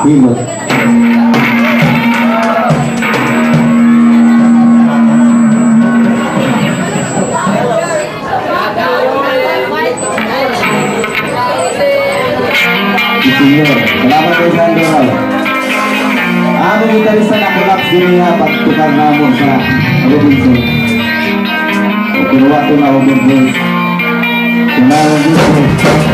hilot. Salamat kay Sandro. Ang gitarista na collapse din niya pagtukar na mo sa Robinson. O kinuha ko na Robinson. Kailangan dito.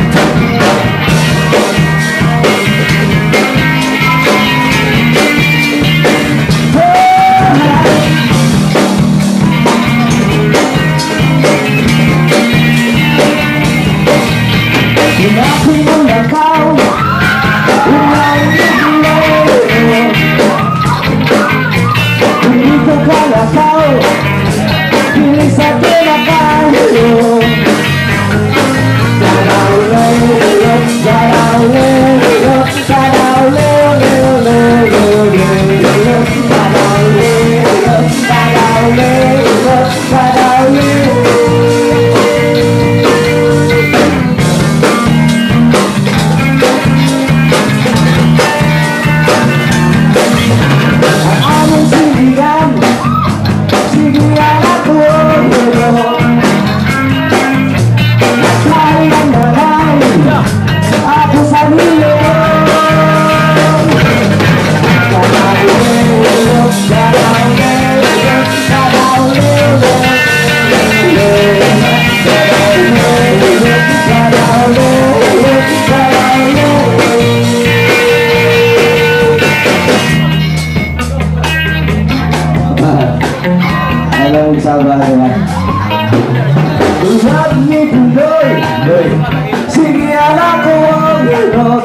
Sige anak ko ang hilot.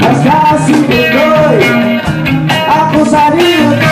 Basta si Pinoy, ako sa hilot.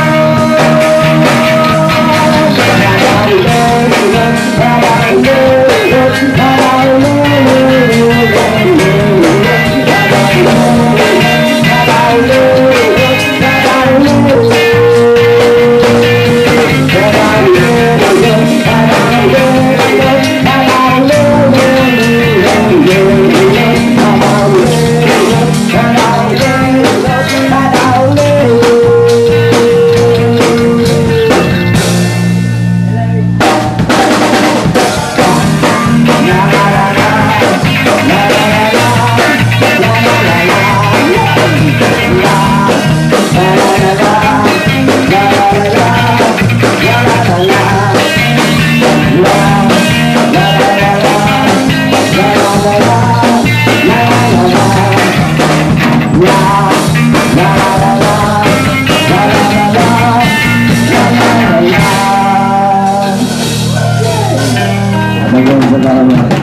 Vamos a dar a la